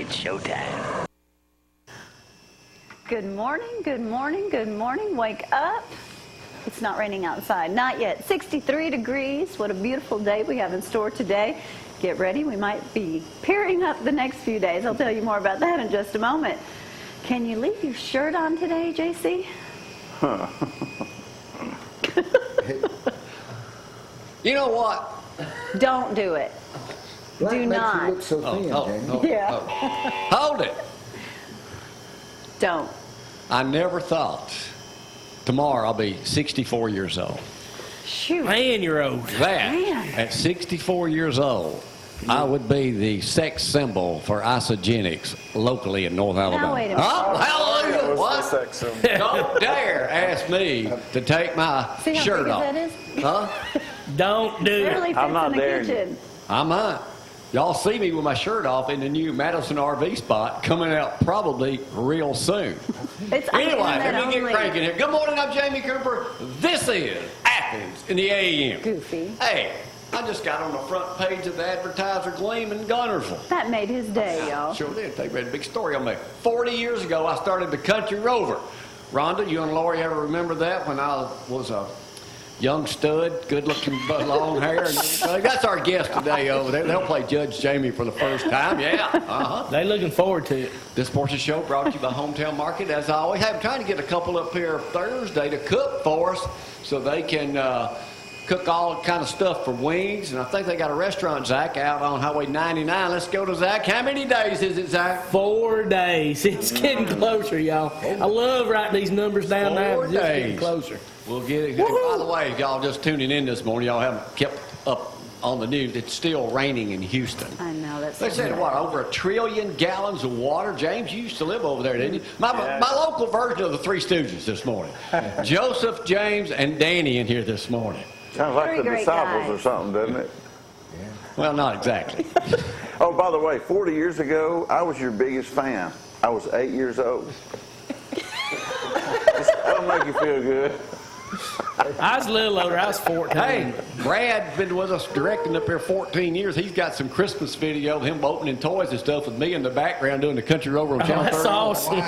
It's showtime. Good morning, good morning, good morning. Wake up. It's not raining outside. Not yet. 63 degrees. What a beautiful day we have in store today. Get ready. We might be peering up the next few days. I'll tell you more about that in just a moment. Can you leave your shirt on today, JC? You know what? Don't do it. Black Do makes not. you look so thin, Jamie. Yeah. Hold it. Don't. I never thought tomorrow I'll be 64 years old. Shoot. Man, you're old. That, Man. at 64 years old, I would be the sex symbol for isogenics locally in North Alabama. wait a minute. Oh, hallelujah. What? Don't dare ask me to take my See how shirt big off. that is? Huh? Don't do Barely it. fits in the kitchen. I might. Y'all see me with my shirt off in the new Madison RV spot coming out probably real soon. It's Anyway, internet let me get only. cranking here. Good morning, I'm Jamie Cooper. This is Athens in the AM. Goofy. Hey, I just got on the front page of the Advertiser Gleam in Gunnersville. That made his day, y'all. Sure did. They read a big story on me. 40 years ago, I started the Country Rover. Rhonda, you and Lori ever remember that when I was a young stud, good-looking, long hair and everything? That's our guest today over there. They'll play Judge Jamie for the first time. Yeah. Uh-huh. They looking forward to it. This portion show brought to you by Hometown Market. As I always have, I'm trying to get a couple up here Thursday to cook for us so they can cook all kind of stuff for wings. And I think they got a restaurant, Zack, out on Highway 99. Let's go to Zack. How many days is it, Zack? 4 days. It's getting closer, y'all. I love writing these numbers down now. 4 It's just getting days. closer. We'll get it. By the way, y'all just tuning in this morning, y'all haven't kept up on the news. It's still raining in Houston. I know, that's They so said, bad. what, over 1 trillion gallons of water? James, you used to live over there, didn't you? My local version of the Three Stooges this morning. Joseph, James, and Danny in here this morning. Sounds like Very the great disciples guy. or something, doesn't it? Well, not exactly. Oh, by the way, 40 years ago, I was your biggest fan. I was 8 years old. That'll make you feel good. I was a little older. I was 14. Hey, Brad's been with us directing up here 14 years. He's got some Christmas video of him opening toys and stuff with me in the background doing the Country Rover on Channel 31. That's awesome.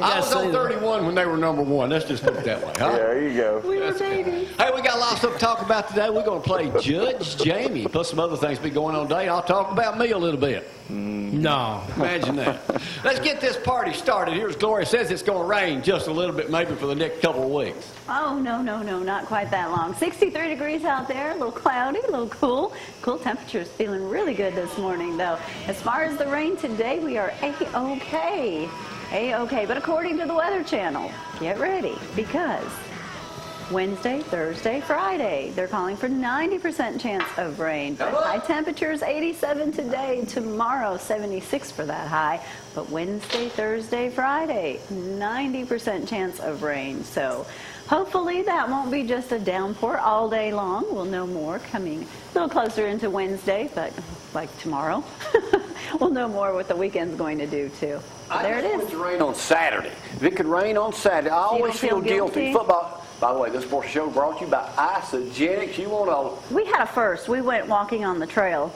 I was on 31 when they were number one. Let's just put it that way, huh? Yeah, there you go. We were babies. Hey, we got lots of stuff to talk about today. We're going to play Judge Jamie, plus some other things be going on today. I'll talk about me a little bit. No. Imagine that. Let's get this party started. Here's Gloria. Says it's going to rain just a little bit maybe for the next couple of weeks. Oh, no, not quite that long. 63 degrees out there, a little cloudy, a little cool. Cool temperatures, feeling really good this morning, though. As far as the rain today, we are A-OK. A-OK. But according to the Weather Channel, get ready, because Wednesday, Thursday, Friday, they're calling for 90% chance of rain. But high temperatures, 87 today. Tomorrow, 76 for that high. But Wednesday, Thursday, Friday, 90% chance of rain. So hopefully that won't be just a downpour all day long. We'll know more coming a little closer into Wednesday, but like tomorrow. We'll know more what the weekend's going to do, too. There it I just want it is. to rain on Saturday. If it could rain on Saturday, I always don't feel feel guilty. guilty? Football. By the way, this portion show brought to you by Isogenics. You want to... We had a first. We went walking on the trail.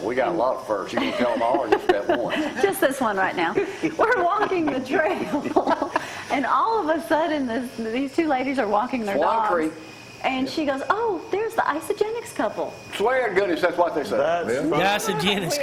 We got a lot of firsts. You can tell them all or just that one. Just this one right now. We're walking the trail, and all of a sudden, these two ladies are walking their Swan dogs. Creek. And she goes, "Oh, there's the Isogenics couple." Swear to goodness, that's what they said. That's a genus.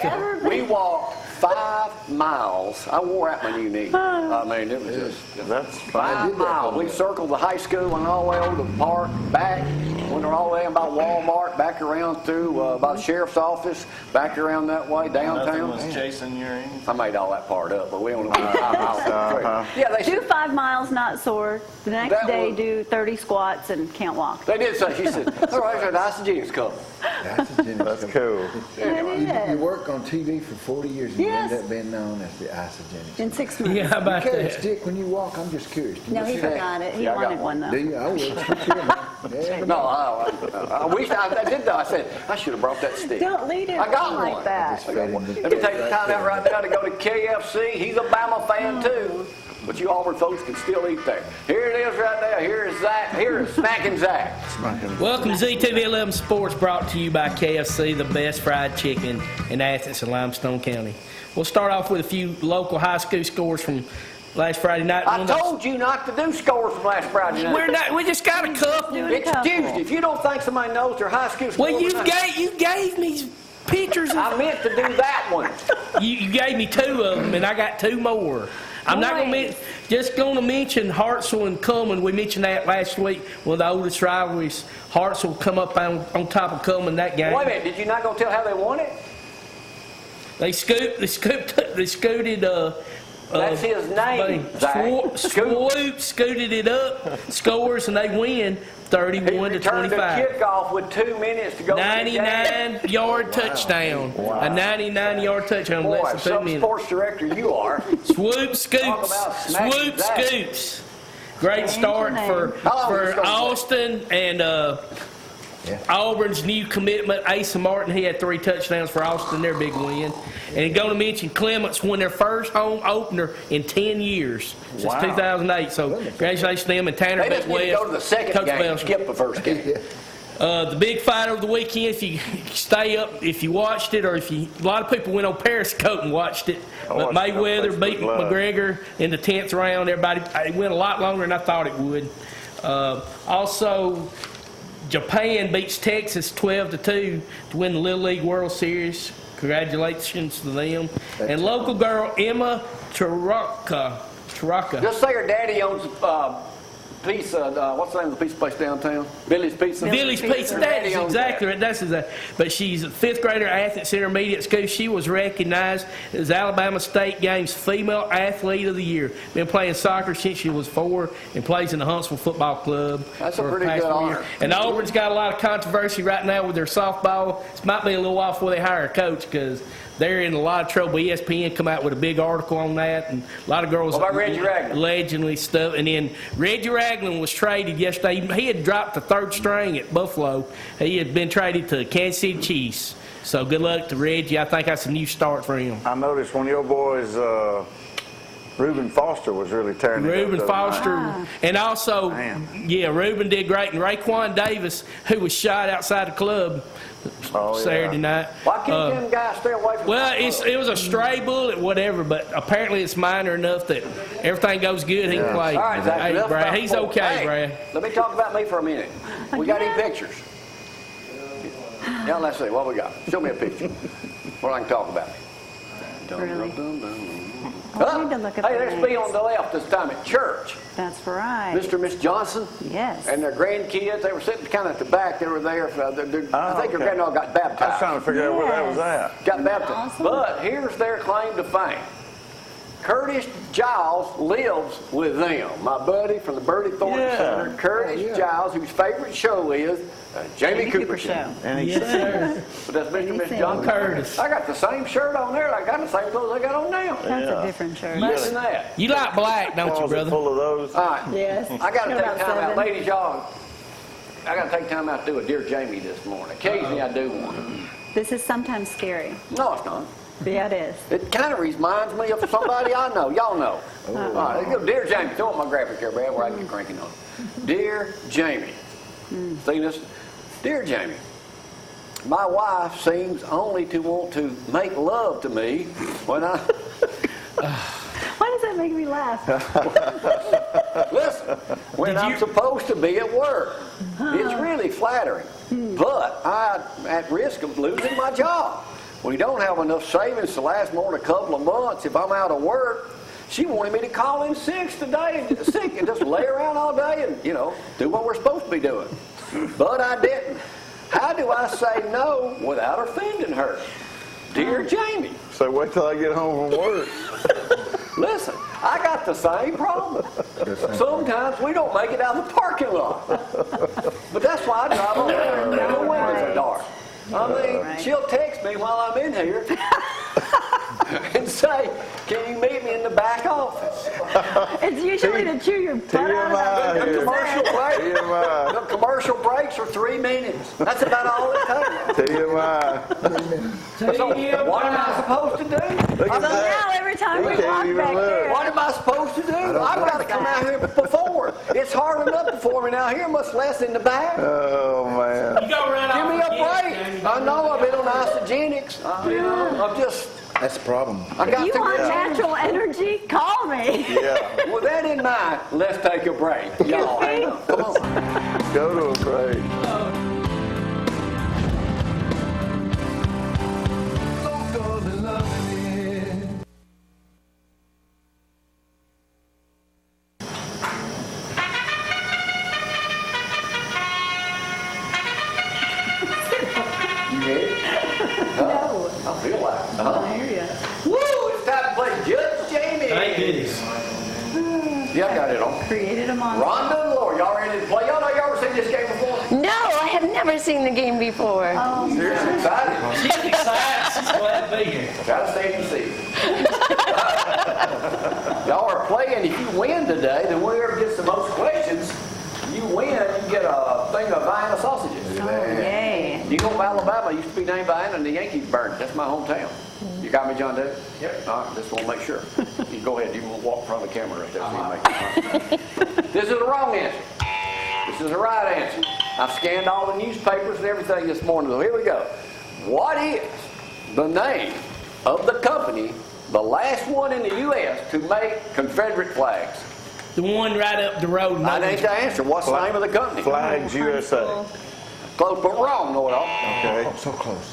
We walked 5 miles. I wore out my new knee. I mean, it was just That's 5 miles. We circled the high school, went all the way over to the park, back, went all the way about Walmart, back around through by the sheriff's office, back around that way, downtown. Nothing was chasing your ass. I made all that part up, but we only went 5 miles. Yeah, they Do said, 5 miles, not sore. The next That day, was- do 30 squats and can't walk. they did say, she said, all right, that's the genius couple. That's cool. You work on TV for 40 years and Yes. you end up being known as the isogenics. In 6 months. Yeah, how You about carry a that? stick when you walk. I'm just curious. Do you No, he see that? forgot it. He Yeah, I got wanted one, Do though. you? I will. Yeah. No, I wish I did though. I said, I should have brought that stick. Don't lead him I got on like one. that. Let me take the time out right now to go to KFC. He's a Bama fan too. but you Auburn folks can still eat there. Here it is right now. Here is Zack. Here is Smackin' Zack. Welcome to ZTV 11 Sports, brought to you by KFC, the best fried chicken in Athens and Limestone County. We'll start off with a few local high school scores from last Friday night. I told you not to do scores from last Friday night. We just got a couple. Excuse me. If you don't think somebody knows their high school scores. Well, you gave me pictures of. I meant to do that one. You gave me two of them, and I got two more. I'm not going to mention Hartselle and Cullman. We mentioned that last week. One of the oldest rivalries. Hartselle come up on top of Cullman that game. Wait a minute. Did you not go tell how they won it? They scooted. That's his name, Zack. Scooted it up, scores, and they win 31 to 25. The kickoff with 2 minutes to go. 99-yard touchdown. Wow. A 99-yard touchdown. Boy, Less than 2 some minutes. sports director you are. Swoop scoops. Talk about smacking Swoop Zack. scoops. Great start for Austin and Auburn's new commitment, Asa Martin. He had 3 touchdowns for Austin, their big win. And going to mention Clements won their first home opener in 10 years since 2008. So congratulations to them and Tanner They just need to go to the second game, skip the first game. The big fight over the weekend, if you stay up, if you watched it, or a lot of people went on Periscope and watched it. But Mayweather beat McGregor in the 10th round. It went a lot longer than I thought it would. Also, Japan beats Texas 12-2 to win the Little League World Series. Congratulations to them. And local girl Emma Taraka. Just say her daddy owns pizza. What's the name of the pizza place downtown? Billy's Pizza. Billy's Pizza. That's exactly right. That's exactly. But she's a 5th grader at Athens Intermediate School. She was recognized as Alabama State Games Female Athlete of the Year. Been playing soccer since she was 4 and plays in the Huntsville Football Club. That's a pretty good honor. And Auburn's got a lot of controversy right now with their softball. It might be a little while before they hire a coach because they're in a lot of trouble. ESPN come out with a big article on that, and a lot of girls. What about Reggie Ragland? Allegedly stuff. And then Reggie Ragland was traded yesterday. He had dropped the 3rd string at Buffalo. He had been traded to Kansas City Chiefs. So good luck to Reggie. I think that's a new start for him. I noticed one of your boys, Reuben Foster, was really tearing it up. Reuben Foster. And also, Reuben did great. And Raekwon Davis, who was shot outside the club Saturday night. Why can't them guys stay away from it was a stray bullet, whatever, but apparently it's minor now that everything goes good, he can play. All right, Zack, hey, Brad, he's okay, Brad. Let me talk about me for a minute. We got any pictures? Yeah, let's see. What we got? Show me a picture. What I can talk about. Really? Huh? I need to look at Hey, the there's me on the left this time at church. That's right. Mr. and Miss Johnson. Yes. And their grandkids, they were sitting kind of at the back. They were there. I think their granddaughter got baptized. I was trying to figure out where that was at. Got baptized. Awesome. But here's their claim to fame. Curtis Giles lives with them. My buddy from the Bertie Thornton Center, Curtis Giles, whose favorite show is Jamie Cooper Show. And he But that's Mr. and Miss John Curtis. I got the same shirt on there. I got the same clothes I got on now. That's a different shirt. Listen to that. You like black, don't you, brother? Full of those. All right. Yes. I got to You're take about time out. 7. Ladies, y'all, I got to take time out to do a Dear Jamie this morning. Occasionally I do one. This is sometimes scary. No, it's not. Yeah, it is. It kind of reminds me of somebody I know. Y'all know. All right, let's go. Dear Jamie. Throw up my graphic here, Brad, where I can get cranking on it. Dear Jamie. See this? Dear Jamie. My wife seems only to want to make love to me when I... Why does that make me laugh? Listen, when I'm supposed to be at work. It's really flattering. But I'm at risk of losing my job. We don't have enough savings to last more than a couple of months if I'm out of work. She wanted me to call in sick and just lay around all day and, do what we're supposed to be doing. But I didn't. How do I say no without offending her? Dear Jamie. So wait till I get home from work. Listen, I got the same problem. Sometimes we don't make it out of the parking lot. But that's why I drive on there. The windows are dark. I mean, Right. she'll text me while I'm in here and say, "Can you meet me in the back office?" It's usually to chew your butt out of The that. commercial break. TMI. The commercial breaks are 3 minutes. That's about all it takes. TMI. So what am I supposed to do? Look So at now that. every time He we can't walk even back look. there, What am I supposed to do? I've got to come out here before. It's hard enough before me now here, much less in the back. Oh, man. You go right Give off me again, a break. Jamie. I know I've been on isogenics. I'm just, That's the problem. I got you to want get natural energy? Call me. Yeah. With that in mind, let's take a break. Y'all hang on. Come on. Go to a break. You ready? No. I feel like it. I hear you. Woo! It's time to play Judge Jamie. Thank goodness. Yeah, I got it on. Created a monster. Rhonda and Laura, y'all ready to play? Y'all know y'all ever seen this game before? No, I have never seen the game before. Oh, Seriously excited? She's excited. She's glad to be here. Gotta stay in the seat. Y'all are playing. If you win today, then whoever gets the most questions, you win. You get a thing of Vienna sausages. oh, yay. You go to Alabama, it used to be named Vienna, and the Yankees burned it. That's my hometown. You got me, John David? Yep. All right, just want to make sure. You go ahead. You can walk in front of the camera up there so you make it. This is the wrong answer. This is the right answer. I've scanned all the newspapers and everything this morning, so here we go. What is the name of the company, the last one in the U.S. to make Confederate flags? The one right up the road. That ain't the answer. What's the name of the company? Flags USA. Close but wrong, know-it-all. Okay. Oh, so close.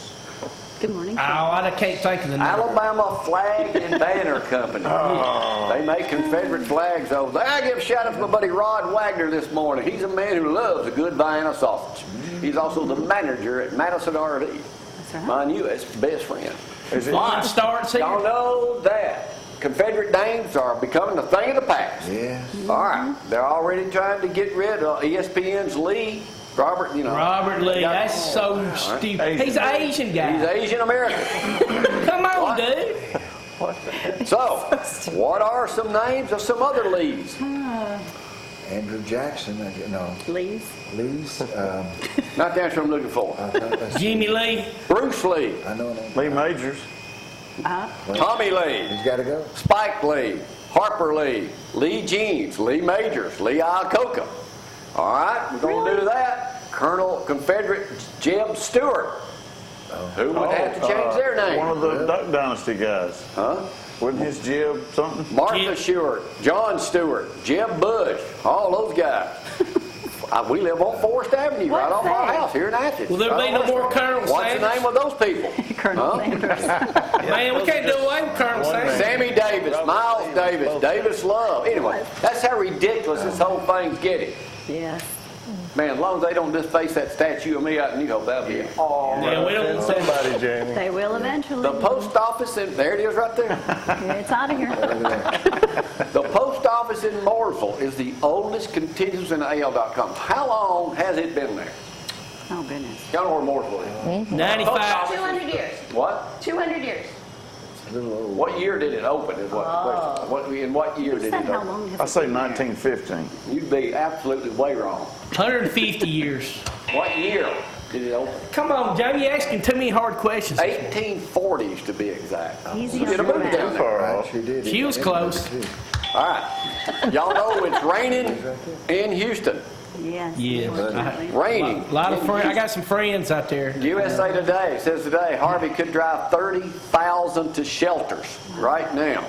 Good morning. Oh, I can't think of the name. Alabama Flag and Banner Company. They make Confederate flags over there. I give a shout out to my buddy Rod Wagner this morning. He's a man who loves a good Vienna sausage. He's also the manager at Madison RV. That's right. My newest best friend. Is it? Fun starts here. Y'all know that Confederate names are becoming a thing of the past. Yeah. All right. They're already trying to get rid of ESPN's Lee. Robert, you know. Robert Lee, They got- that's so stupid. He's an Asian He's guy. Asian American. Come on, What? dude. So, what are some names of some other Lees? Andrew Jackson. No. Please. Lee's. Not the answer I'm looking for. Jimmy Lee. Bruce Lee, I know that. Lee Majors. Tommy Lee, He's got to go. Spike Lee, Harper Lee, Lee Jeans, Lee Majors, Lee Iacocca. All right, we're going to do that. Colonel Confederate Jeb Stewart. Who would have to change their One name? of the Duck Dynasty guys. Huh? Wasn't his Jib something? Martha Stewart, John Stewart, Jeb Bush, all those guys. We live on Forest Avenue, right What's off our that? house here in Athens. Will there Right be no on more West- Colonel What's the Sanders? name of those people? Colonel Huh? Sanders. Man, we can't do away with Colonel Sanders. Sammy Davis, Miles Davis, Davis Love. Anyway, that's how ridiculous this whole thing's getting. Yes. Man, as long as they don't just face that statue of me out in New Hope, that'll be all right. Yeah, we don't want that. Somebody, Jamie. They will eventually. The post office in, there it is right there. It's out of here. The post office in Mooresville is the oldest continuous in AL.com. How long has it been there? Oh, goodness. Y'all know where Mooresville is? 95. 200 years. What? 200 years. What year did it open is what the question. In what year Who did said it how open? long has I it say been there? 1915. You'd be absolutely way wrong. 150 years. What year did it open? Come on, Jamie, you're asking too many hard questions. 1840s to be exact. Easy Did a on the movie math. down there. Far I off. sure did. She was close. All right. Y'all know it's raining in Houston. Yes. Yeah. unfortunately. Raining. A lot of friends. I got some friends out there. USA Today says today Harvey could drive 30,000 to shelters right now.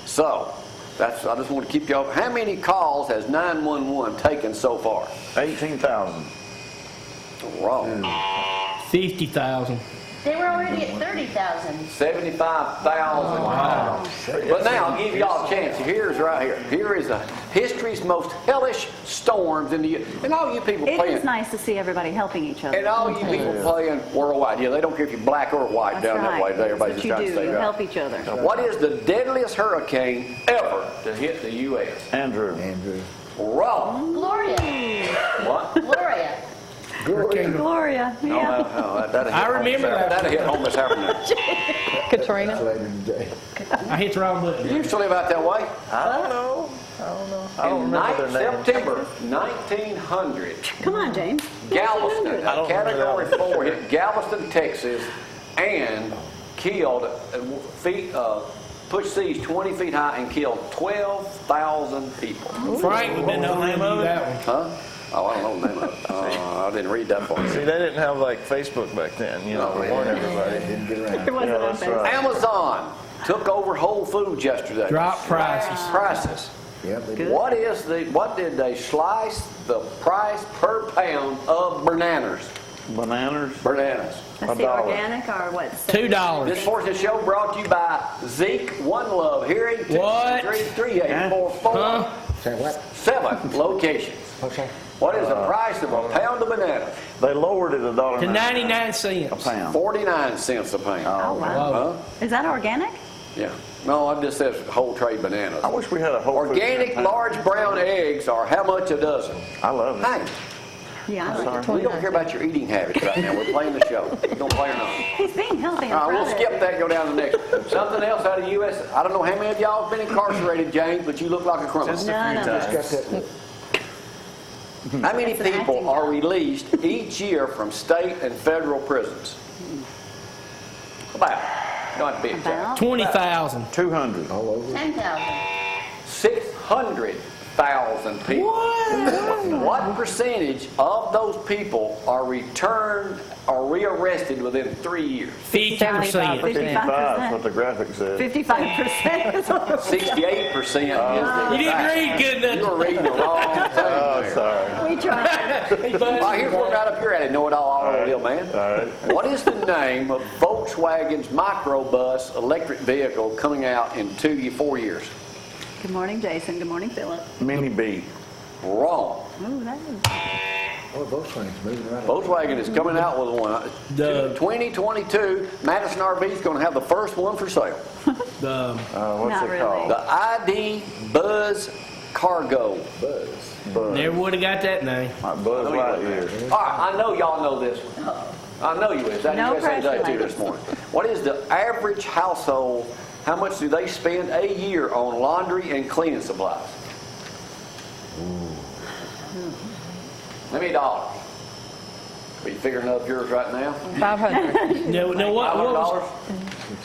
So, I just want to keep y'all. How many calls has 911 taken so far? 18,000. Wrong. 50,000. They were already at 30,000. 75,000. Wow. But now I'll give y'all a chance. Here's right here. Here is history's most hellish storms in the. And all you people It playing. is nice to see everybody helping each other. And all you people playing worldwide. Yeah, they don't care if you're black or white That's down that right. way. Everybody's That's just what trying you to do. stay You right. help each other. What is the deadliest hurricane ever to hit the U.S.? Andrew. Andrew. Wrong. Gloria. What? Gloria. Gloria, yeah. I remember that. That'll hit home this afternoon. Katrina. Later today. I hit the wrong button. You used to live out that way? I don't know. I don't remember their names. September 1900, Come on, James. Galveston, I don't remember Category that 4 hit Galveston, Texas, and killed, pushed seas 20 feet high and killed 12,000 people. Frank would have known that one. Huh? Oh, I don't know the name of it. I didn't read that far. See, they didn't have like Facebook back then, you know, to warn everybody. Didn't get around. It wasn't Yeah, on that's right. Amazon took over Whole Foods yesterday. Drop prices. Prices. Yep, they did. What did they slice the price per pound of bananas? Bananas. Bananas. Let's see, $1. organic or what? $2. This portion of the show brought to you by Zeke, One Love, Hearing, What? 23844 Huh? Say what? 7 locations. Okay. What is the price of a pound of bananas? They lowered it $1.99 To 99 a cents. pound. 49 cents a pound. Oh, wow. Huh? Is that organic? Yeah. No, it just says whole trade bananas. I wish we had a whole Foods Organic pound. large brown eggs are how much a dozen? I love it. Hey, Yeah, I like it. we don't care about your eating habits right now. We're playing the show. You don't play or not. He's being healthy. All I'm right, we'll proud of skip it. that and go down to the next. Something else out of the U.S. I don't know how many of y'all have been incarcerated, James, but you look like a criminal. Just a None few of times. Got that. How many It's an acting people are job. released each year from state and federal prisons? About. You don't have to be exact. About? 20,000. 200. All over. 10,000. 600,000 people. What percentage of those people are returned or rearrested within 3 years? 50%. 55 is what the graphic says. 55% is what 68% is the You didn't read good You enough. were reading the wrong thing Oh, there. sorry. we tried. Well, here's what right up here at it. Know it all over the hill, man. All right. What is the name of Volkswagen's microbus electric vehicle coming out in 4 years? Good morning, Jason. Good morning, Philip. Mini B. Wrong. Ooh, that is... Oh, Volkswagen's moving right along. Volkswagen is coming out with one. The- 2022, Madison RV is going to have the first one for sale. The What's Not it really. called? The ID Buzz Cargo. Buzz. Buzz. never would have got that name. Like Buzz Lightyear. All right, I know y'all know this one. I know you is. That No USA pressure, Today too ladies. this morning. What is the average household? How much do they spend a year on laundry and cleaning supplies? How many dollars? Are you figuring up yours right now? 500. No, what was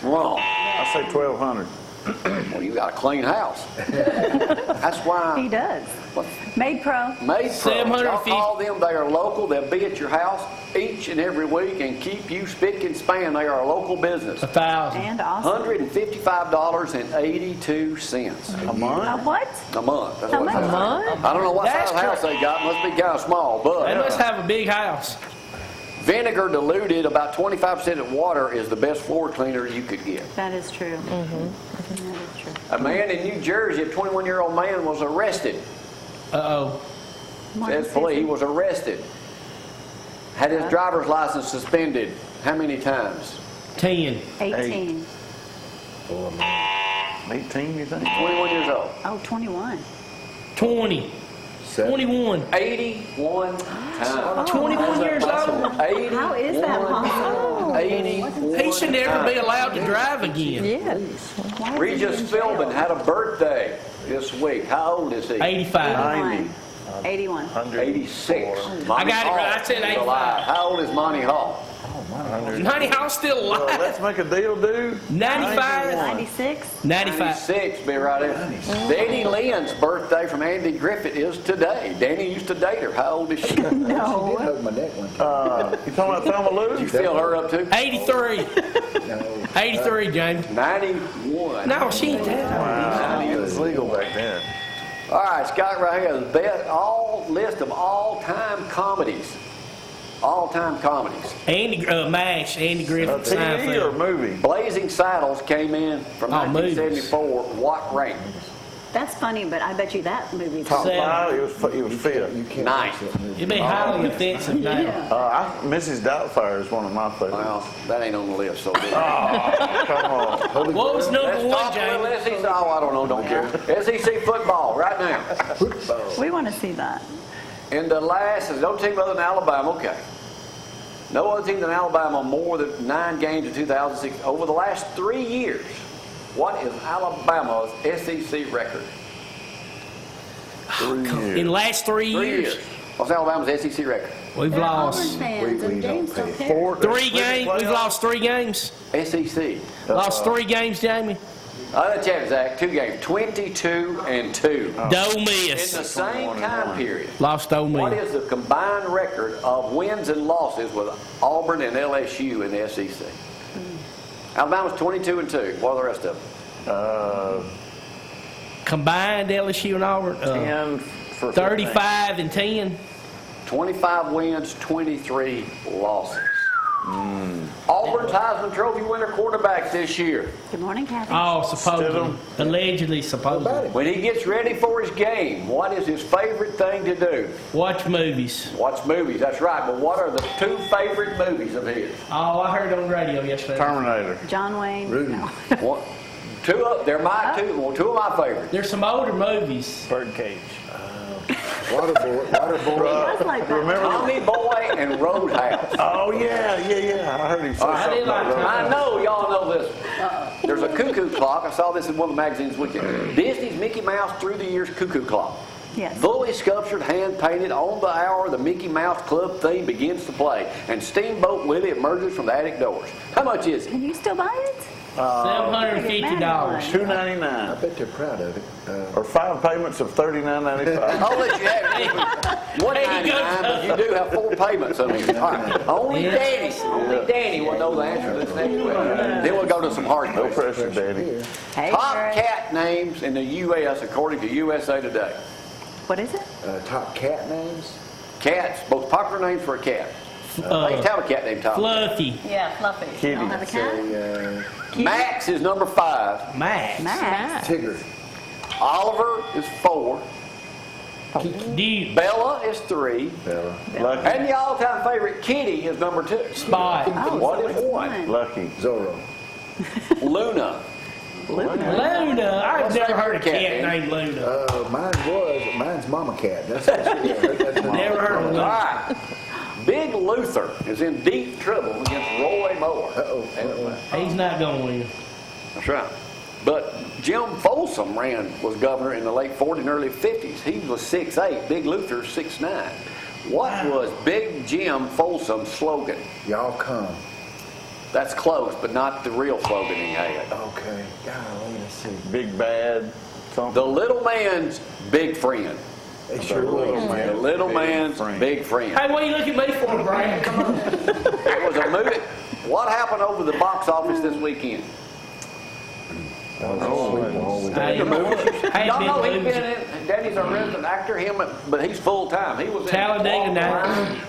$500? Wrong. I say 1,200. Well, you got a clean house. That's He why. does. What? Made Pro. Made Pro. Y'all 750. call them. They are local. They'll be at your house each and every week and keep you spick and span. They are a local business. 1,000. And awesome. $155.82 A month? What? a month. That's How what it much? says. A month? I don't know what That's size house they got. Must be kind of small, They but must have a big house. vinegar diluted about 25% of water is the best floor cleaner you could get. That is true. That is true. A man in New Jersey, a 21-year-old man, was arrested. Uh-oh. Says police, he was arrested. Had his driver's license suspended. How many times? 10. 18. 18, you think? 21 years old. Oh, 21. 20. 21. 81 times. 21 years old. 81 How is that possible? 81 He should never be times. allowed to drive again. Yeah. Why is Regis he in jail? Philbin had a birthday this week. How old is he? 85. 81. 81. 86. I got it right. I said 85. How old is Monty Hall? Monty Hall's still Well, alive. let's make a deal, dude. 95. 96. 95. 96, be right there. Danny Lynn's birthday from Andy Griffith is today. Danny used to date her. How old is she? She did hug my neck one time. You talking about Thelma Did you Lou? feel her up too? 83. No. 83, James. 91. No, she ain't that. Wow, it was legal back then. All right, Scott right here, the best list of all-time comedies. All-time comedies. Andy, MASH, Andy Griffith, TV or Seinfeld. movie? Blazing Saddles came in from Oh, movie. 1974. What rank? That's funny, but I bet you that movie's Top Seven. 5, it was fifth. You can't Nice. watch that movie. It'd be highly offensive now. Mrs. Doubtfire is one of my favorites. Well, that ain't on the list, so Come on. What was number let's one, talk a little James? SEC. Oh, I don't know, don't care. SEC football right now. We want to see that. in the last, there's no team other than Alabama, okay. No other team than Alabama more than 9 games in 2006. Over the last 3 years, what is Alabama's SEC record? In the last 3 years, What's Alabama's SEC record? we've They're Auburn lost fans, and we James don't don't pay. care. 3 games. We've lost 3 games. SEC. Lost 3 games, Jamie. Let's check, Zach. 2 games. 22-2. Don't In miss. the same time period, Lost Ole what Miss. is the combined record of wins and losses with Auburn and LSU in the SEC? Alabama's 22-2. What are the rest of them? Combined LSU and Auburn, 10 for 35 and 10. 25 wins, 23 losses. Auburn's Heisman Trophy winner quarterback this year. Good morning, Kathy. Oh, supposedly. Allegedly, supposedly. When he gets ready for his game, what is his favorite thing to do? Watch movies. Watch movies, that's right. But what are the 2 favorite movies of his? Oh, I heard on the radio yesterday. Terminator. John Wayne. Rudy. What? 2 of they're my 2. Well, 2 of my favorites. There's some older movies. Birdcage. Waterboy. That's like that. Remember? Tommy Boy and Roadhouse. Oh, yeah. I heard him say I something did like about that. I know y'all know this. There's a cuckoo clock. I saw this in one of the magazines this weekend. Disney's Mickey Mouse Through the Years cuckoo clock. Yes. Fully sculptured, hand-painted, on the hour, the Mickey Mouse Club theme begins to play, and Steamboat Willie emerges from the attic doors. How much is it? Can you still buy it? $750. $2.99. I bet they're proud of it. Or 5 payments of $39.95. I'll let you have it. $1.99, but you do have 4 payments of it. All right. Only Danny will know the answer to this next question. Then we'll go to some hard No questions. pressure, Daddy. Hey, Top Greg. cat names in the U.S. according to USA Today. What is it? Top cat names? Cats, most popular names for a cat. Hey, tell a cat named Tom. Fluffy. Yeah, Fluffy. Kitty. Don't have a cat? Say, Max is number 5. Max. Max. Tigger. Oliver is 4. Dude. Bella is 3. Bella. Lucky. And the all-time favorite kitty is number 2. Spot. Oh, What so is which 1? Lucky. Zorro. Luna. Luna. I've What's never that heard a cat cat name? named Luna. Mine's Mama Cat. That's her name. Never heard of All Luna. right. Big Luther is in deep trouble against Roy Moore. He's not going to win. That's right. But Jim Folsom was governor in the late 40s and early 50s. He was 6'8". Big Luther 6'9". What was Big Jim Folsom's slogan? Y'all come. That's close, but not the real slogan he had. Okay. Golly, let's see. Big bad. Something. The little man's big friend. They sure will. The little man's big friend. Hey, what are you looking at me for, Brian? Come on. It was a movie. What happened over the box office this weekend? Hey, Y'all know he's been in, Danny's our resident actor, but he's full-time. He was in Talladega Nights.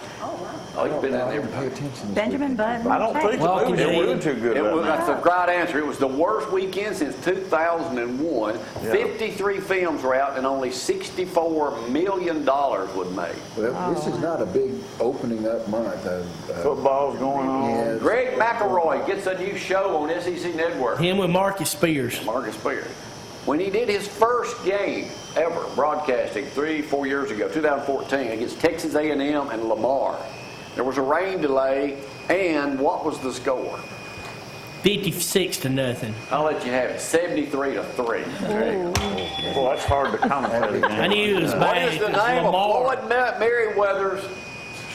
Oh, he's been in everything. Pay attention. Benjamin Button. I don't think the Welcome movie to did England. too good. That's the right answer. It was the worst weekend since 2001. 53 films were out and only $64 million was made. Well, this is not a big opening up month. Football's going on. Yeah. Greg McElroy gets a new show on SEC Network. Him with Marcus Spears. Marcus Spears. When he did his first game ever broadcasting 3-4 years ago, 2014, against Texas A&M and Lamar, there was a rain delay, and what was the score? 56-0. I'll let you have it. 73-3. Boy, that's hard to commentate again. I knew it was What bad. is the It's name of Lamar. Floyd Merriweather's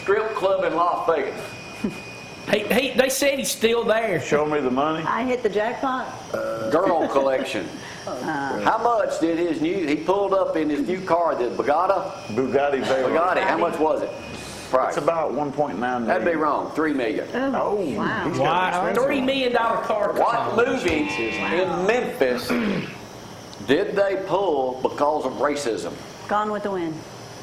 strip club in Las Vegas? They said he's still there. Show me the money. I hit the jackpot. Girl Collection. How much did he pulled up in his new car, the Bugatti? Bugatti Veyron. Bugatti, how much was it? Price. It's about 1.9 million. That'd be wrong. $3 million. Oh, wow. Why? $3 million car. What movie in Memphis did they pull because of racism? Gone with the Wind.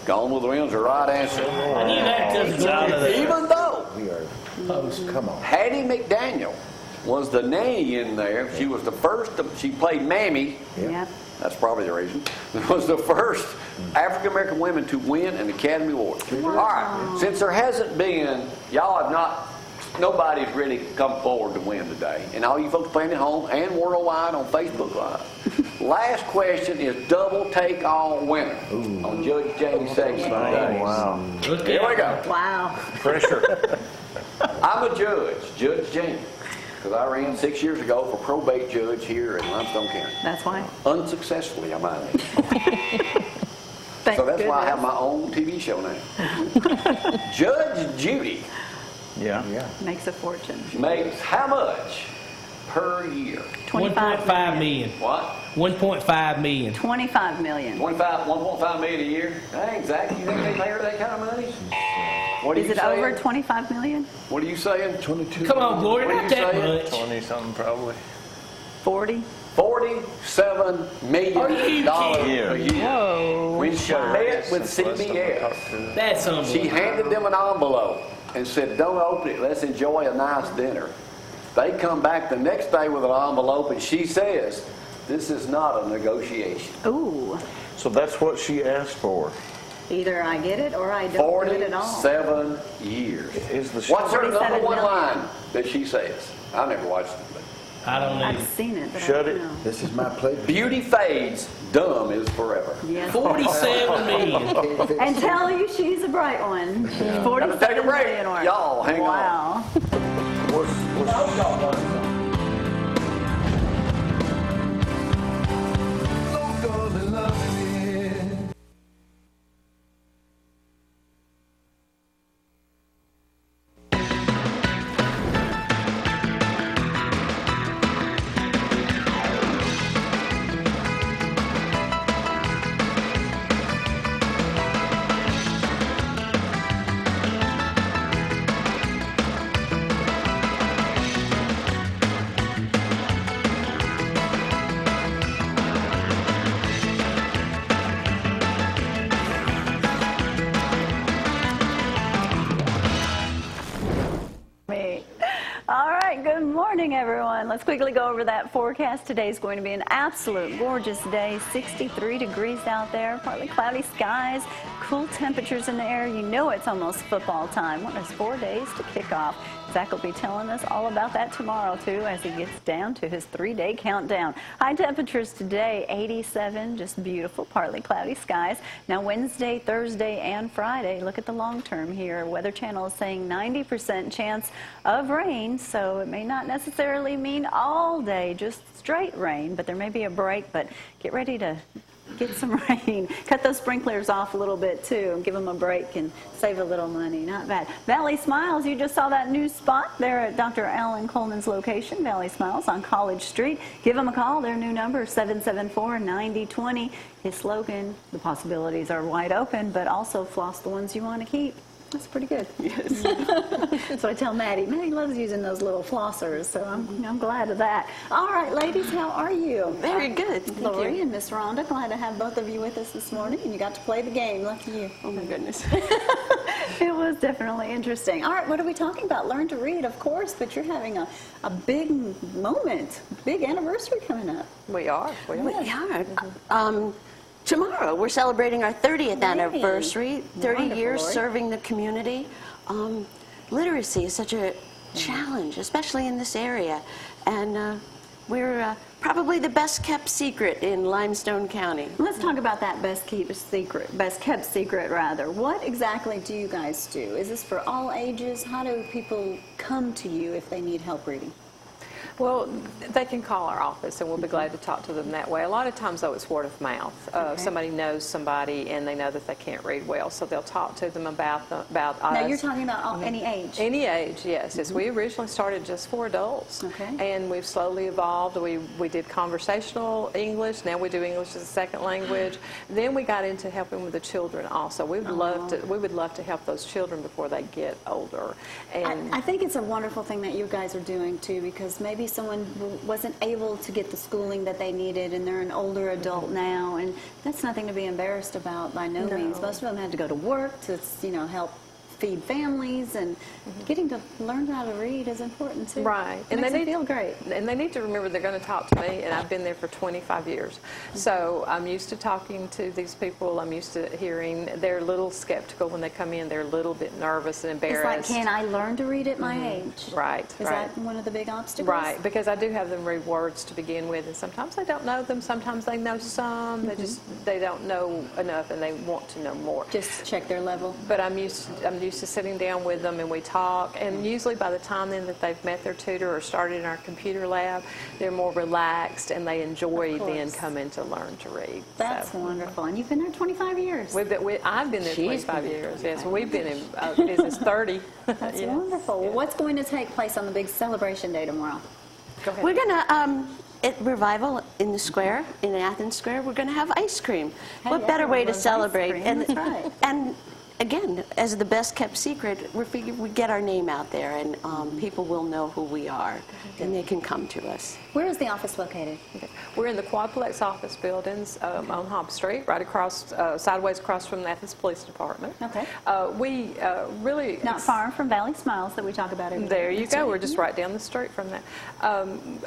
Gone with the Wind's the right answer. I knew that because it's out of there. Even though We are. Come on. Hattie McDaniel was the nanny in there, she was the first, she played Mammy. Yep. That's probably the reason. Was the first African-American woman to win an Academy Award. All right, since there hasn't been, y'all have not, nobody's really come forward to win today. And all you folks playing at home and worldwide on Facebook Live, Last question is double take all winner on Judge James' segment today. Wow. Here we go. Wow. Pressure. I'm a judge, Judge James, because I ran 6 years ago for probate judge here in Limestone County. That's why. Unsuccessfully, I might add. Thank So that's why I have goodness. my own TV show now. Judge Judy Yeah. Makes a fortune. makes how much per year? 1.5 million. What? 1.5 million. 25 million. 1.5 million a year? Dang, Zack, you think they pay her that kind of money? What are Is you it saying? over 25 million? What are you saying? 22. Come on, Gloria, What are not you that saying? much. 20-something probably. 40? $47 million Are you a kidding? year. Whoa. When she met with CBS, That's she unbelievable. handed them an envelope and said, don't open it, let's enjoy a nice dinner. They come back the next day with an envelope and she says, this is not a negotiation. Ooh. So that's what she asked for. Either I get it or I don't get it at all. 47 years. Is the What's her number 47 one million. line that she says? I never watched it. But I don't I've know. seen it, but Shut I it. don't know. This is my pleasure. beauty fades, dumb is forever. Yes. 47 million. Can't fix And it. tell you she's a bright one. Gotta 47 take a break. million or- Y'all, hang on. Wow. Me. All right, good morning, everyone. Let's quickly go over that forecast. Today is going to be an absolute gorgeous day. 63 degrees out there, partly cloudy skies, cool temperatures in the air. You know it's almost football time. What is 4 days to kick off? Zack will be telling us all about that tomorrow, too, as he gets down to his 3-day countdown. High temperatures today, 87, just beautiful, partly cloudy skies. Now, Wednesday, Thursday, and Friday, look at the long term here. Weather Channel is saying 90% chance of rain, so it may not necessarily mean all day, just straight rain, but there may be a break, but get ready to get some rain. Cut those sprinklers off a little bit too and give them a break and save a little money. Not bad. Valley Smiles, you just saw that new spot there at Dr. Alan Coleman's location, Valley Smiles on College Street. Give them a call. Their new number is 774-9020. His slogan, the possibilities are wide open, but also floss the ones you want to keep. That's pretty good. Yes. That's what I tell Maddie. Maddie loves using those little flossers, so I'm glad of that. All right, ladies, how are you? Very good. Thank Lori you. and Miss Rhonda, glad to have both of you with us this morning, and you got to play the game. Lucky you. Oh my goodness. It was definitely interesting. All right, what are we talking about? Learn to read, of course, but you're having a big moment, big anniversary coming up. We are. We We are. Tomorrow, we're celebrating our 30th anniversary, 30 Wonderful, years Lori. serving the community. Literacy is such a challenge, especially in this area. And we're probably the best kept secret in Limestone County. Let's talk about that best kept secret rather. What exactly do you guys do? Is this for all ages? How do people come to you if they need help reading? Well, they can call our office, and we'll be glad to talk to them that way. A lot of times, though, it's word of mouth. Okay. Somebody knows somebody, and they know that they can't read well, so they'll talk to them about us. Now, you're talking about any age. Any age, yes. Yes, we originally started just for adults. Okay. And we've slowly evolved. We did conversational English. Now we do English as a second language. Then we got into helping with the children also. We would love to help those children before they get older. And I think it's a wonderful thing that you guys are doing, too, because maybe someone wasn't able to get the schooling that they needed, and they're an older adult now, and that's nothing to be embarrassed about by no means. Most of them had to go to work to, help feed families, and getting to learn how to read is important too. Right. And makes them feel great. And they need to remember they're going to talk to me, and I've been there for 25 years. So I'm used to talking to these people. I'm used to hearing. They're a little skeptical when they come in. They're a little bit nervous and It's embarrassed. like, can I learn to read at my age? Right. Is that one of the big obstacles? Right, because I do have them read words to begin with, and sometimes they don't know them, sometimes they know some, they don't know enough, and they want to know more. Just check their level. But I'm used to sitting down with them, and we talk, and usually by the time then that they've met their tutor or started in our computer lab, they're more relaxed, and they enjoy then coming to learn to read. That's wonderful. And you've been there 25 years. I've been there She's 25 been there years, yes. We've been in business 30. That's Yes. wonderful. Well, what's going to take place on the big celebration day tomorrow? Go ahead. We're going to, at Revival in the square, in Athens Square, we're going to have ice cream. Hey, What better way to everyone loves ice celebrate? cream. That's right. And again, as the best kept secret, we figure we get our name out there, and people will know who we are, and they can come to us. Where is the office located? Okay. We're in the Quadplex office buildings on Hobb Street, right across, sideways across from the Athens Police Department. Okay. We really... Not far from Valley Smiles that we talk about every There day. you go. We're just right down the street from that.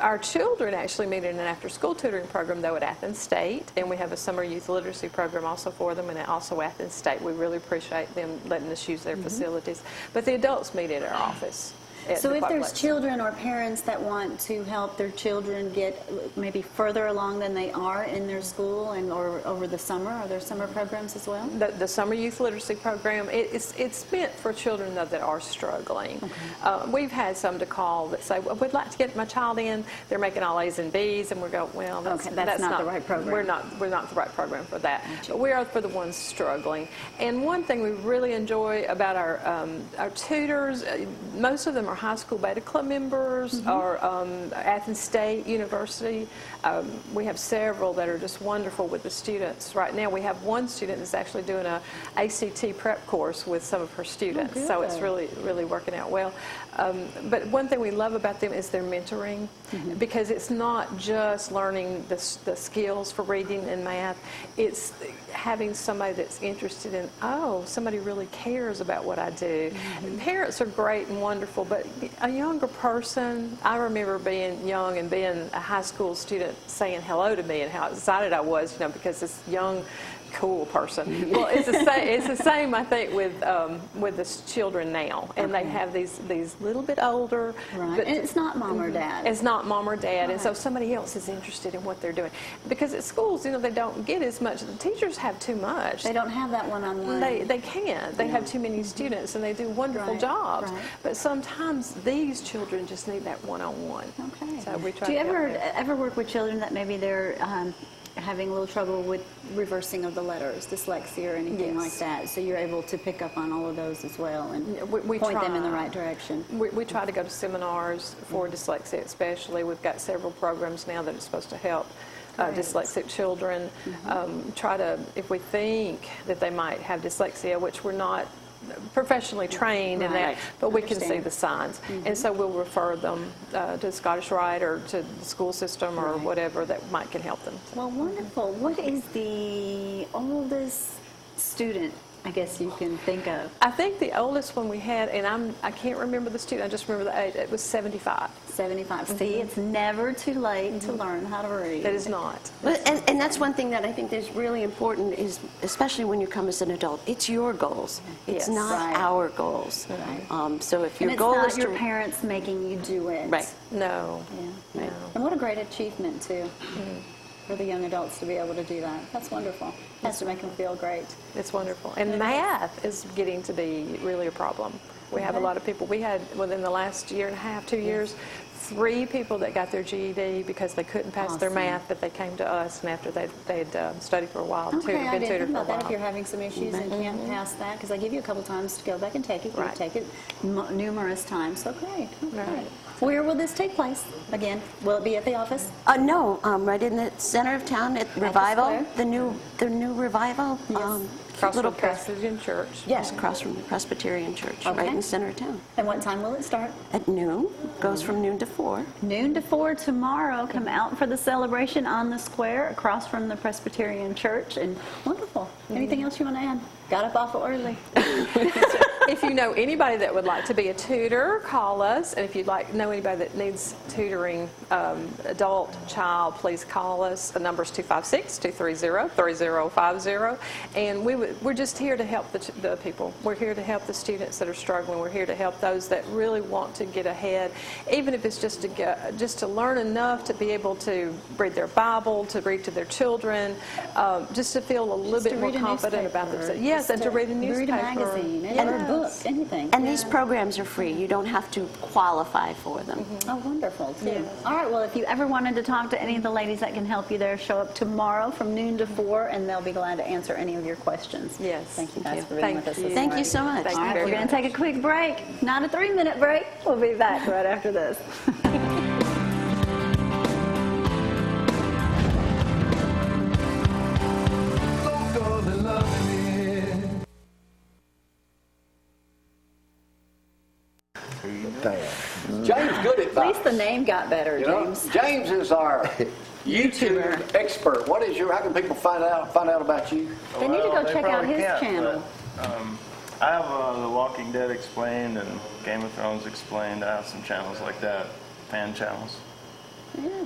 Our children actually meet in an after-school tutoring program, though, at Athens State, and we have a summer youth literacy program also for them, and also Athens State. We really appreciate them letting us use their facilities. But the adults meet at our office. at So the if there's Quadplex. children or parents that want to help their children get maybe further along than they are in their school and or over the summer, are there summer programs as well? The summer youth literacy program, it's meant for children though that are struggling. We've had some to call that say, well, we'd like to get my child in. They're making all A's and B's, and we go, well, that's not the right program. We're not the right program for that. But we are for the ones struggling. And one thing we really enjoy about our tutors, most of them are high school Beta Club members or Athens State University. We have several that are just wonderful with the students. Right now we have one student that's actually doing a ACT prep course with some of her students. So it's really, really working out well. But one thing we love about them is their mentoring, because it's not just learning the skills for reading and math. It's having somebody that's interested in, oh, somebody really cares about what I do. Parents are great and wonderful, but a younger person, I remember being young and being a high school student saying hello to me and how excited I was, because this young, cool person. Well, it's the same, I think, with the children now, and they have these little bit older. Right, but and it's not mom or dad. It's not mom or dad, and so somebody else is interested in what they're doing. Because at schools, they don't get as much. The teachers have too much. They don't have that one-on-one. They can't. They have too many students, and they do wonderful jobs. Right. But sometimes these children just need that one-on-one. Okay. So we try Do you to help them. ever work with children that maybe they're having a little trouble with reversing of the letters, dyslexia or anything like that? So you're able to pick up on all of those as well and We point them in the try. right direction. We try to go to seminars for dyslexia especially. We've got several programs now that are supposed to help dyslexic children. Try to, if we think that they might have dyslexia, which we're not professionally trained in that, but we can see the signs. And so we'll refer them to Scottish Wright or to the school system or whatever that can help them. Well, wonderful. What is the oldest student, I guess you can think of? I think the oldest one we had, and I can't remember the student, I just remember the age, it was 75. 75. See, it's never too late to learn how to read. That is not. And that's one thing that I think is really important is, especially when you come as an adult, it's your goals. It's Yes. not Right. our goals. So if your And it's goal not is your to... parents making you do it. Right. No. Yeah. No. And what a great achievement, too, for the young adults to be able to do that. That's wonderful. Has to make them feel great. It's wonderful. And math is getting to be really a problem. We have a lot of people. We had, within the last year and a half, 2 years, 3 people that got their GED because they couldn't pass their math, but they came to us, and after they'd studied for a while, Okay, I been didn't tutored think for a about that. If while. you're having some issues and can't pass that, because I give you a couple times to go back and take it. You Right. take it numerous times. So great. Okay. Right. Where will this take place? Again, will it be at the office? No, right in the center of town at Revival, square? the new Revival. Across little from Presbyterian Church. Yes, across from the Presbyterian Church, Okay. right in the center of town. And what time will it start? At noon, goes from noon to 4. Noon to 4 tomorrow. Come out for the celebration on the square across from the Presbyterian Church. And wonderful. Anything else you want to add? Got up awful early. If you know anybody that would like to be a tutor, call us. And if you'd like know anybody that needs tutoring, adult, child, please call us. The number is 256-230-3050. And we're just here to help the people. We're here to help the students that are struggling. We're here to help those that really want to get ahead, even if it's just to learn enough to be able to read their Bible, to read to their children, just to feel a little bit more confident about themselves. Yes, and to read a newspaper. Read a magazine, a book, anything. And these programs are free. You don't have to qualify for them. Oh, wonderful, too. All right, well, if you ever wanted to talk to any of the ladies that can help you there, show up tomorrow from noon to 4, and they'll be glad to answer any of your questions. Yes. Thank you guys for being Thank with us you. this Thank morning. you so much. Thank All you right, very we're going much. to take a quick break. Not a 3-minute break. We'll be back right after this. James good at At least the name got better, You know, James. James is our YouTube expert. How can people find out about you? They need to go They check out probably his can't, channel. but, I have The Walking Dead Explained and Game of Thrones Explained. I have some channels like that, fan channels.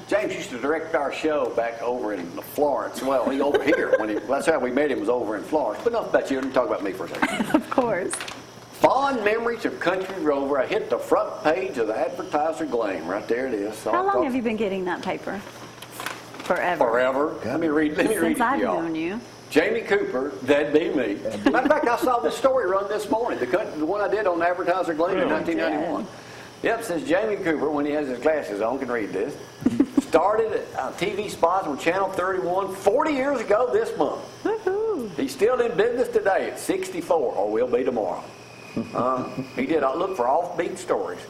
James used to direct our show back over in Florence. Well, he over here. That's how we met him, was over in Florence. But enough about you. Let me talk about me for a second. Of course. Fond memories of Country Rover. I hit the front page of the Advertiser Gleam. Right there it is. How long have you been getting that paper? Forever. Forever. Let me read it Since to I've y'all. known you. Jamie Cooper, that'd be me. Matter of fact, I saw this story run this morning, the one I did on Advertiser Gleam in 1991. Yep, says Jamie Cooper, when he has his glasses on, can read this. Started TV spots on Channel 31 40 years ago this month. Woohoo. He's still in business today at 64, or will be tomorrow. He did look for offbeat stories.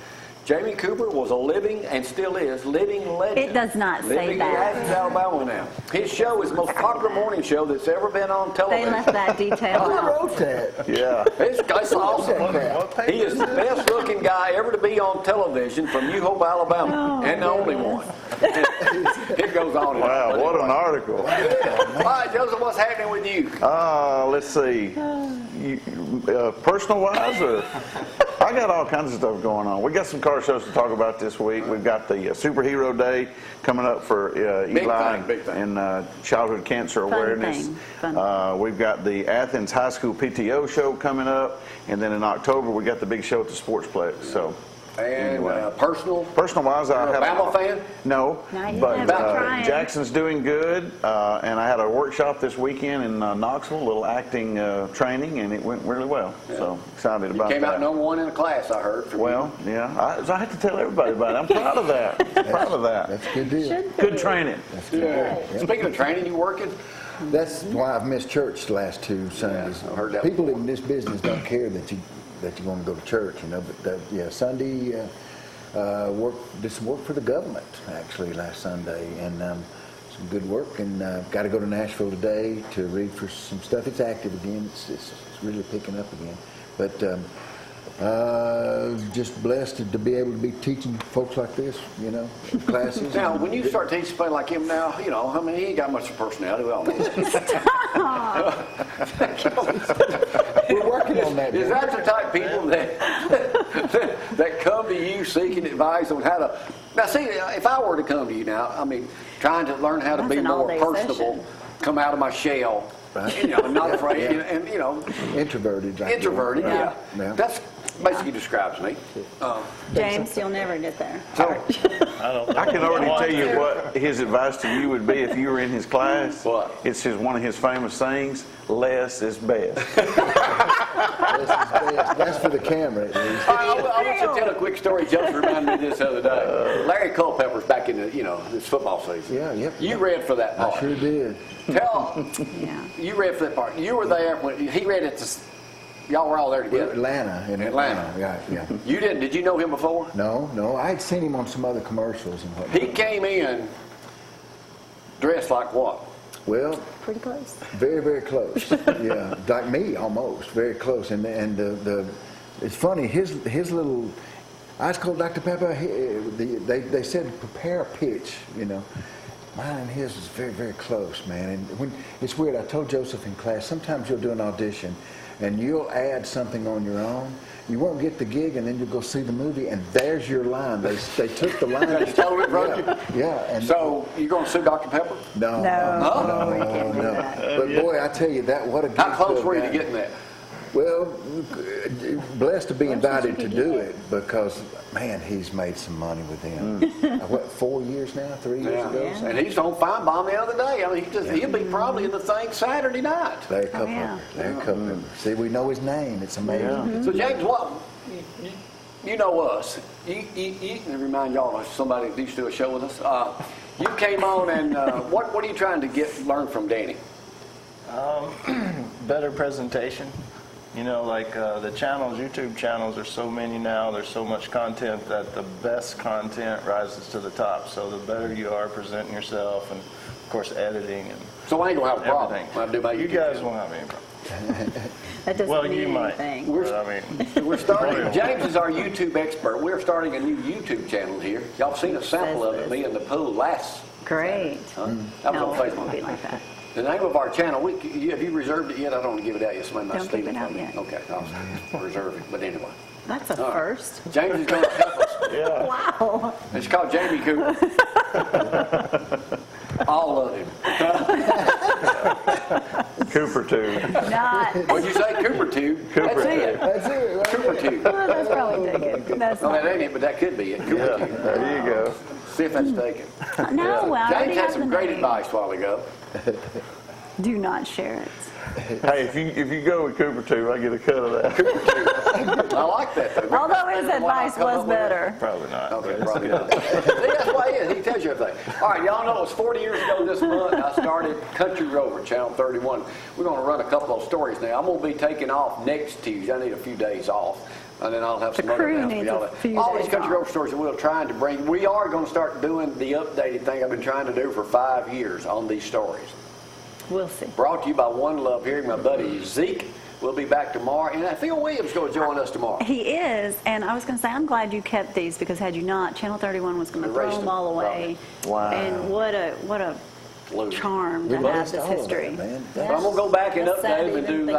Jamie Cooper was a living, and still is, living legend. It does not say living that. in Athens, Alabama now. His show is the most popular morning show that's ever been on They television. left that detail Who out. wrote that? Yeah. It's awesome. What page He is the best looking guy ever to be on television from New Hope, Alabama, and the only one. It goes on. and on. Wow, what an article. All right, Joseph, what's happening with you? Let's see. Personal-wise, or I got all kinds of stuff going on. We got some car shows to talk about this week. We've got the Superhero Day coming up for Eli big thing. and childhood cancer awareness. Fun. We've got the Athens High School PTO show coming up, and then in October we got the big show at the Sportsplex. So. And Anyway. You're Personal-wise, I a have Bama fan? No, Not yet, but but trying. Jackson's doing good, and I had a workshop this weekend in Knoxville, a little acting training, and it went really well. So excited about Came that. out number one in the class, I heard. From Well, yeah, I have to tell everybody about it. I'm proud of that. Proud of that. That's a good deal. Should Good be. training. you. Yeah. Speaking of training, you working? That's why I've missed church the last 2 Sundays. I've heard that People before. in this business don't care that you're going to go to church, you know. But Sunday, did some work for the government actually last Sunday, and some good work. And got to go to Nashville today to read for some stuff. It's active again. It's really picking up again. But just blessed to be able to be teaching folks like this, you know, classes. Now, when you start teaching somebody like him now, you know, I mean, he ain't got much personality. We all know that. We're working on that. Is man. that the type of people that come to you seeking advice on how to... Now, see, if I were to come to you now, I mean, trying to learn how to That's be an more all-day personable, session. come out of my shell, Right. you know, not afraid, Yeah. and you know, Introverted. Like introverted, that. yeah. Yeah. That's basically describes me. James, you'll never get there. So, I can already tell you what his advice to you would be if you were in his class. What? It's one of his famous sayings: "Less is best." That's for the camera at least. I want you to tell a quick story. Just reminded me of this the other day. Larry Culpepper's back in the, this football season. Yeah, yep. You read for that part. I sure did. Tell, Yeah. you read for that part. You were there when he read it. Y'all were all there together. Atlanta. In Atlanta. Yeah. You didn't? Did you know him before? No. I had seen him on some other commercials and whatnot. He came in dressed like what? Well, Pretty close. very, very close. Yeah, like me almost, very close. And the it's funny. His little ice cold Dr. Pepper. They said prepare a pitch. You know, mine and his was very, very close, man. And when it's weird. I told Joseph in class. Sometimes you'll do an audition, and you'll add something on your own. You won't get the gig, and then you'll go see the movie, and there's your line. They took the line. They stole it from you? Yeah. And So you going to sue Dr. Pepper? no, we can't do that. But boy, I tell you that what a How gift close of were you to that. getting that? Well, blessed to be invited to do it because, man, he's made some money with them. What, 4 years now? 3 years ago? Yeah. And he's on Fine Bomb the other day. I mean, he'll be probably in the thing Saturday night. They're a couple yeah. of them. They're a couple of them. See, we know his name. It's amazing. So James, what you know us? You remind y'all of somebody that used to do a show with us. You came on, and what are you trying to learn from Danny? Better presentation. You know, like the channels, YouTube channels, there's so many now, there's so much content that the best content rises to the top. So the better you are presenting yourself and, of course, editing and So I ain't going to have a problem everything. when I do my You YouTube guys channel. won't have any problem. That doesn't Well, mean you might. anything. But, I mean, We're starting, James is our YouTube expert. We're starting a new YouTube channel here. Y'all seen a sample of it, me in the pool last. Great. Huh? That was No, on it won't be Facebook. like that. The name of our channel, have you reserved it yet? I don't want to give it out yet. Somebody might Don't steal give it it out from me. yet. Okay, I'll reserve it. But anyway. That's a All right. first. James is going to help us. yeah. Wow. It's called Jamie Cooper. All of him. Cooper tube. Not. What'd you say? Cooper Tube? That's it. That's it. Right Cooper Tube. Well, that's probably taken. That's No, not. that ain't it, but that could be it. Cooper Yeah, Tube. there you go. See if that's taken. No, well, I already James had have some the great name. advice a while ago. Do not share it. Hey, if you go with Cooper tube, I get a cut of that. I like that. Though. Although his advice was better. Probably not. Okay, but probably it's not. good. See, that's why he is. He tells you everything. All right, y'all know it was 40 years ago this month. I started Country Rover, Channel 31. We're going to run a couple of stories now. I'm going to be taking off next Tuesday. I need a few days off. And then I'll have some The other crew announcements for needs y'all. a few All these days Country off. Rover stories that we're trying to bring. We are going to start doing the updated thing I've been trying to do for 5 years on these stories. We'll see. Brought to you by One Love here, my buddy Zeke. We'll be back tomorrow. And Phil Williams is going to join us tomorrow. He is, and I was going to say, I'm glad you kept these because had you not, Channel 31 was going to throw Erased them them, all away. Wow. And what a Loser. charm We to have lost this all of history. that, man. But I'm gonna go back and That's sad update to them and even do think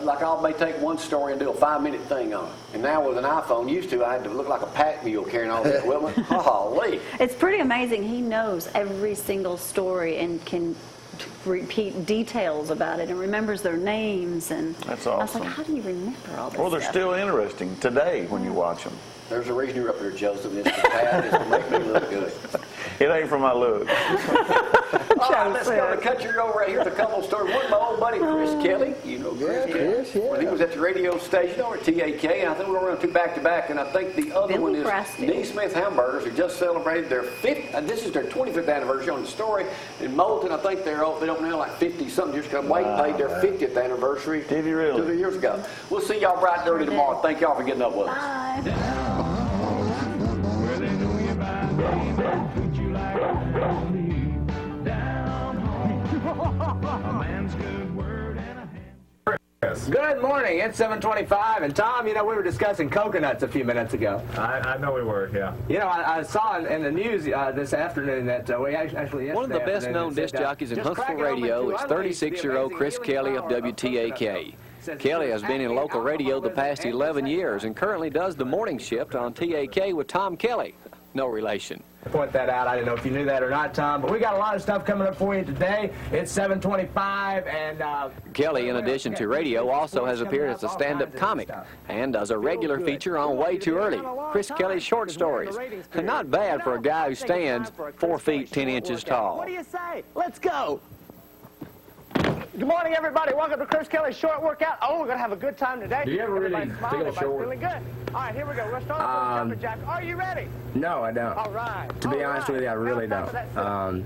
like y'all may take one story and do a 5-minute thing on it. And now with an iPhone, used to I had to look like a pack mule carrying all the equipment. Holy! It's pretty amazing. He knows every single story and can repeat details about it and remembers their names. And That's I was like, awesome. how do you remember all this Well, they're stuff? still interesting today when you watch them. There's a reason you're up here, Joseph. It's the pad is to make me look good. It ain't for my look. All right, let's go to Country Road right here. Here's a couple of stories. One, my old buddy Chris Kelly. You know Chris Yeah, Kelly. Chris, yeah. When he was at the radio station over at TAK, and I think we're going to run 2 back-to-back. And I think the other Billy one is Brasfield. Neesmith Hamburgers, who just celebrated their this is their 25th anniversary on the story. In Moulton, I think they're open now like 50-something years ago. Wade played their 50th anniversary Did he really? 2 years ago. We'll see y'all bright and early tomorrow. Thank y'all for getting up with us. Bye. Where they know you by name and treat you like a lead down home. A man's good word and a hand. Good morning. It's 7:25, and Tom, you know, we were discussing coconuts a few minutes ago. I know we were, yeah. You know, I saw in the news this afternoon that we actually One of the yesterday best-known afternoon, it disc said, jockeys in just Huntsville crack it open radio to is unleash the 36-year-old amazing Chris healing Kelly of power coconut WTAK. milk. Says Kelly it's has been in acne, local radio the alcoholism, past and 11 placenta. years and currently does the morning shift on TAK with Tom Kelly. No relation. Point that out. I didn't know if you knew that or not, Tom, but we got a lot of stuff coming up for you today. It's 7:25, and Kelly, in addition to radio, also has appeared as a stand-up comic and does a regular feature on Way Too Early, Chris Kelly's short stories. Not bad for a guy who stands 4 feet 10 inches tall. What do you say? Let's go. Good morning, everybody. Welcome to Chris Kelly's short workout. Oh, we're going to have a good time today. Do you ever really Everybody's smiling, feel everybody's short? feeling good. All right, here we go. We're going to start off with the jumping jacks. Are you ready? No, I don't. All right. To be honest with you, I really Now, time for that don't.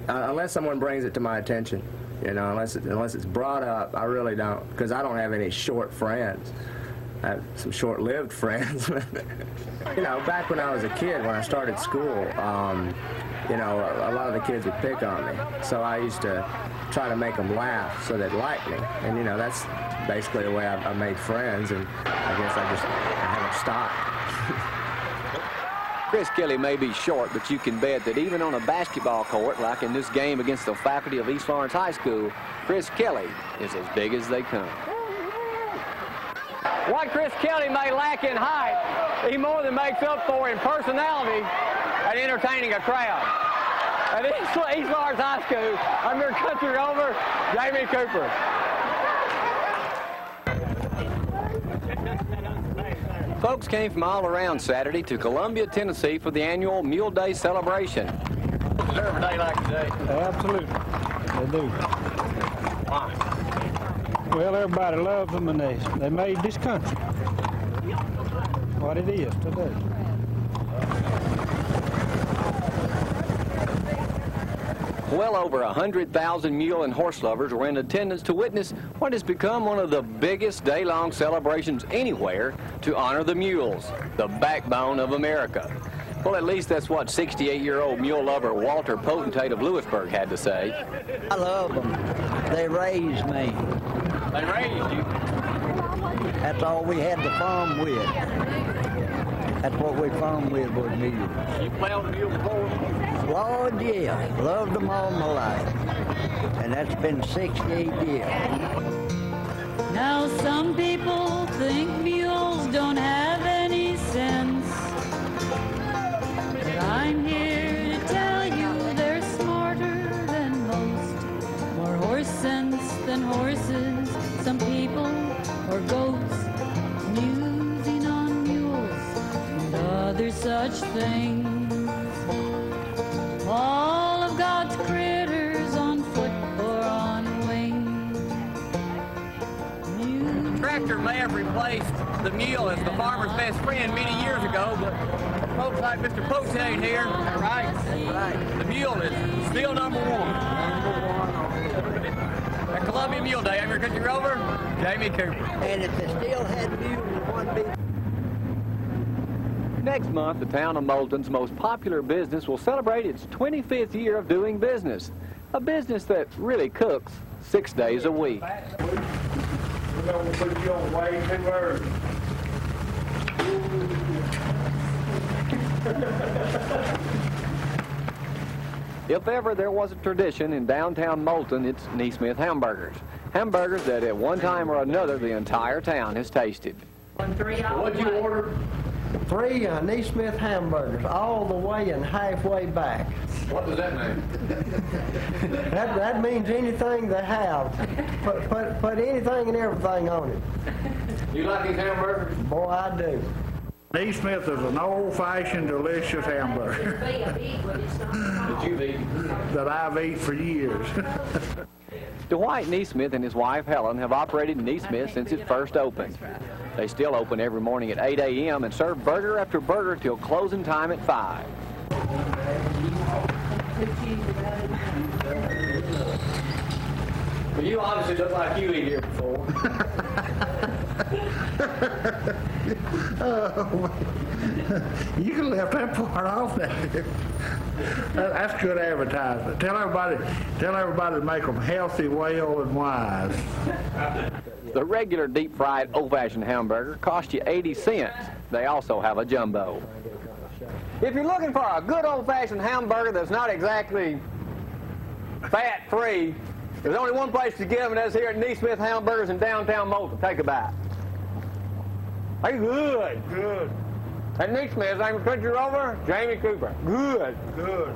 Unless someone brings it to my attention, you know, unless it's brought up, I really don't, because I don't have any short friends. I have some short-lived friends. You know, back when I was a kid, when I started school, you know, a lot of the kids would pick on me. So I used to try to make them laugh so they'd like me. And, you know, that's basically the way I made friends, and I guess I haven't stopped. Chris Kelly may be short, but you can bet that even on a basketball court, like in this game against the faculty of East Lawrence High School, Chris Kelly is as big as they come. What Chris Kelly may lack in height, he more than makes up for in personality and entertaining a crowd. At East Lawrence High School, I'm your country rover, Jamie Cooper. Folks came from all around Saturday to Columbia, Tennessee for the annual Mule Day celebration. Deserve a day like today. Absolutely, they do. Why? Well, everybody loves them, and they made this country what it is today. Well over 100,000 mule and horse lovers were in attendance to witness what has become one of the biggest day-long celebrations anywhere to honor the mules, the backbone of America. Well, at least that's what 68-year-old mule lover Walter Potentate of Lewisburg had to say. I love them. They raised me. They raised you? That's all we had to farm with. That's what we farmed with was mules. You play on the mule before? Lord, yeah. Loved them all my life. And that's been 68 years. Now some people think mules don't have any sense. But I'm here to tell you they're smarter than most. More horse sense than horses. Some people or goats musing on mules and other such things. All of God's critters on foot or on wings. The tractor may have replaced the mule as the farmer's best friend many years ago, but folks like Mr. Potentate here, right? The mule is still number one. At Columbia Mule Day, I'm your country rover, Jamie Cooper. And if they still had mules, it wouldn't be. Next month, the town of Moulton's most popular business will celebrate its 25th year of doing business. A business that really cooks 6 days a week. We're going to put you on way too early. If ever there was a tradition in downtown Moulton, it's Neesmith hamburgers. Hamburgers that at one time or another the entire town has tasted. What'd you order? 3 Neesmith hamburgers, all the way and halfway back. What does that mean? That means anything they have. Put anything and everything on it. You like these hamburgers? Boy, I do. Neesmith is an old-fashioned, delicious hamburger that I've eaten for years. Dwight Neesmith and his wife Helen have operated Neesmith since it first opened. They still open every morning at 8 a.m. and serve burger after burger till closing time at 5. Well, you obviously look like you eat here before. You can left that part off there. That's good advertisement. Tell everybody to make them healthy, well, and wise. The regular deep-fried old-fashioned hamburger costs you 80 cents. They also have a jumbo. If you're looking for a good old-fashioned hamburger that's not exactly fat-free, there's only one place to get them, and that's here at Neesmith Hamburgers in downtown Moulton. Take a bite. They're good. Good. At Neesmith, I'm your country rover, Jamie Cooper. Good. Good.